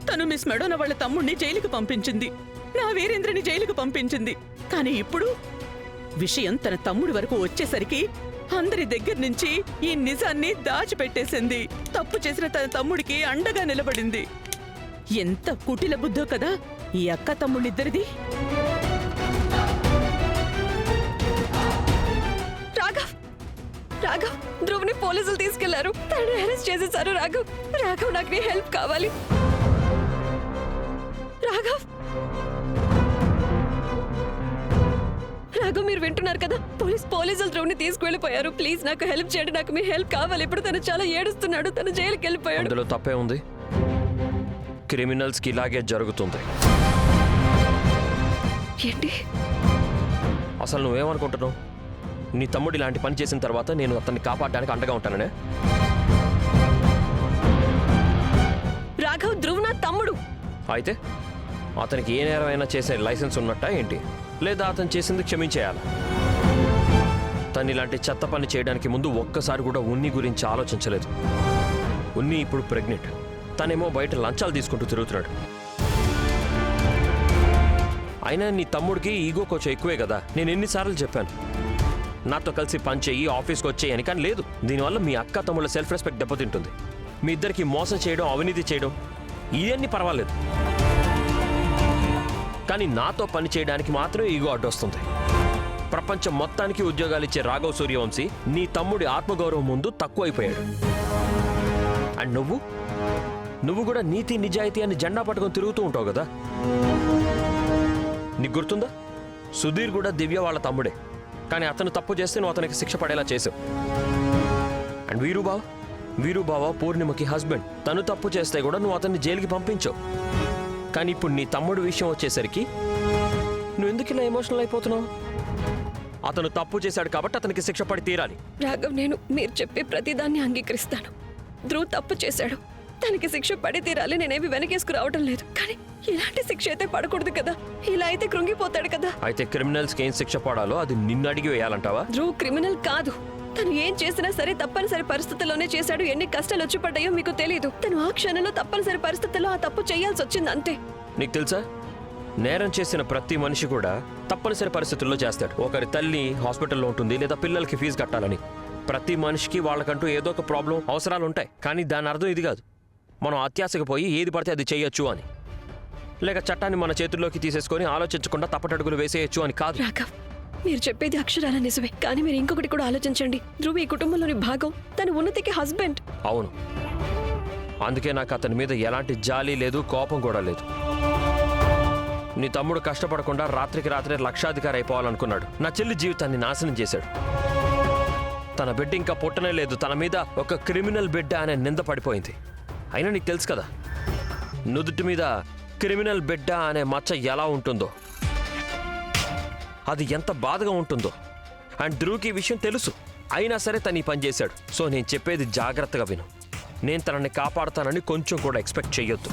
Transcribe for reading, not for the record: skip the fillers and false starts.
తను మిస్ మెడోనా వాళ్ళ తమ్ముడిని జైలుకు పంపించింది, నా వీరేంద్రని జైలుకు పంపించింది. కానీ ఇప్పుడు విషయం తన తమ్ముడి వరకు వచ్చేసరికి అందరి దగ్గర నుంచి ఈ నిజాన్ని దాచిపెట్టేసింది. తప్పు చేసిన తన తమ్ముడికి అండగా నిలబడింది. ఎంత కుటిల బుద్ధో కదా ఈ అక్క తమ్ముళ్ళిద్దరిది. రాఘవ్, ధ్రువ్ని పోలీసులు తీసుకెళ్లారు. తనని అరెస్ట్ చేసేశారు. రాఘవ్ నాకు నీ హెల్ప్ కావాలి. రాఘవ్ మీరు వింటున్నారు కదా? పోలీసులు ధ్రువ్ని తీసుకువెళ్ళిపోయారు. ప్లీజ్ నాకు హెల్ప్ చేయండి. నాకు మీ హెల్ప్ కావాలి. ఇప్పుడు తను చాలా ఏడుస్తున్నాడు. తను జైలుకి వెళ్ళిపోయాడు. అందులో తప్పే ఉంది. క్రిమినల్స్ కి ఇలాగే జరుగుతుంది. ఏంటి అసలు నువ్వేమనుకుంటున్నావు? నీ తమ్ముడు ఇలాంటి పని చేసిన తర్వాత నేను అతన్ని కాపాడడానికి అండగా ఉంటాననే? రాఘవ్, ధ్రువ్ నా తమ్ముడు. అయితే అతనికి ఏ నేరమైనా చేసే లైసెన్స్ ఉన్నట్టా ఏంటి? లేదా అతను చేసింది క్షమించేయాలా? తను ఇలాంటి చెత్త పని చేయడానికి ముందు ఒక్కసారి కూడా ఉన్ని గురించి ఆలోచించలేదు. ఉన్ని ఇప్పుడు ప్రెగ్నెంట్. తనేమో బయట లంచాలు తీసుకుంటూ తిరుగుతున్నాడు. అయినా నీ తమ్ముడికి ఈగో కొంచెం ఎక్కువే కదా. నేను ఎన్నిసార్లు చెప్పాను నాతో కలిసి పని చెయ్యి, ఆఫీస్కి వచ్చేయని, కానీ లేదు. దీనివల్ల మీ అక్క తమ్ముళ్ళ సెల్ఫ్ రెస్పెక్ట్ దెబ్బతింటుంది. మీ ఇద్దరికి మోసం చేయడం, అవినీతి చేయడం ఇవన్నీ పర్వాలేదు, కానీ నాతో పని చేయడానికి మాత్రం ఈగో అడ్డొస్తుంది. ప్రపంచం మొత్తానికి ఉద్యోగాలు ఇచ్చే రాఘవ్ సూర్యవంశీ నీ తమ్ముడి ఆత్మగౌరవం ముందు తక్కువైపోయాడు. అండ్ నువ్వు కూడా నీతి నిజాయితీ అని జెండా పట్టుకొని తిరుగుతూ ఉంటావు కదా. నీకు గుర్తుందా? సుధీర్ కూడా దివ్య వాళ్ళ తమ్ముడే, కానీ అతను తప్పు చేస్తే నువ్వు అతనికి శిక్ష పడేలా చేసావు. అండ్ వీరుబావ పూర్ణిమకి హస్బెండ్. తను తప్పు చేస్తే కూడా నువ్వు అతన్ని జైలుకి పంపించావు. కానీ ఇప్పుడు నీ తమ్ముడు విషయం వచ్చేసరికి నువ్వు ఎందుకు ఇలా ఎమోషనల్ అయిపోతున్నావు? అతను తప్పు చేశాడు కాబట్టి అతనికి శిక్ష పడి తీరాలి. రాఘవ్, నేను మీరు చెప్పే ప్రతిదాన్ని అంగీకరిస్తాను. ధ్రువ్ తప్పు చేశాడు, తనకి శిక్ష పడి తీరాలి. నేనేమి వెనకేసుకు రావడం లేదు, కానీ ఇలాంటి శిక్ష అయితే పడకూడదు కదా. ఇలా అయితే కృంగిపోతాడు కదా. అయితే క్రిమినల్స్కి ఏం శిక్ష పడాలో అది నిన్ను అడిగి వేయాలంటావా? ధ్రువ్ క్రిమినల్ కాదు. తను ఏం చేసినా సరే తప్పనిసరి పరిస్థితుల్లోనే చేశాడు. ఎన్ని కష్టాలు వచ్చి పడ్డాయో మీకు తెలియదు. తను ఆ క్షణంలో తప్పనిసరి పరిస్థితుల్లో ఆ తప్పు చేయాల్సి వచ్చింది, అంతే. నీకు తెలుసా, నేరం చేసిన ప్రతి మనిషి కూడా తప్పనిసరి పరిస్థితుల్లో చేస్తాడు. ఒకరి తల్లి హాస్పిటల్లో ఉంటుంది, లేదా పిల్లలకి ఫీజు కట్టాలని. ప్రతి మనిషికి వాళ్ళకంటూ ఏదో ఒక ప్రాబ్లం, అవసరాలు ఉంటాయి. కానీ దాని అర్థం ఇది కాదు, మనం అత్యాశకు పోయి ఏది పడితే అది చేయొచ్చు అని, లేక చట్టాన్ని మన చేతుల్లోకి తీసేసుకొని ఆలోచించకుండా తప్పటడుగులు వేసేయచ్చు అని కాదు. రాఘవ్, మీరు చెప్పేది అక్షరాల నిజమే, కానీ మీరు ఇంకొకటి కూడా ఆలోచించండి. ధ్రువ్ ఈ కుటుంబంలోని భాగం, తన ఉన్నతికి హస్బెండ్. అవును, అందుకే నాకు అతని మీద ఎలాంటి జాలి లేదు, కోపం కూడా లేదు. నీ తమ్ముడు కష్టపడకుండా రాత్రికి రాత్రే లక్షాధికారి అయిపోవాలనుకున్నాడు. నా చెల్లి జీవితాన్ని నాశనం చేశాడు. తన బిడ్డ ఇంకా పుట్టనే లేదు, తన మీద ఒక క్రిమినల్ బిడ్డ అనే నింద పడిపోయింది. అయినా నీకు తెలుసు కదా, నుదుటి మీద క్రిమినల్ బిడ్డ అనే మచ్చ ఎలా ఉంటుందో, అది ఎంత బాధగా ఉంటుందో. అండ్ ధ్రువ్కి ఈ విషయం తెలుసు, అయినా సరే తను ఈ పని చేశాడు. సో నేను చెప్పేది జాగ్రత్తగా విను. నేను తనని కాపాడుతానని కొంచెం కూడా ఎక్స్పెక్ట్ చెయ్యొద్దు.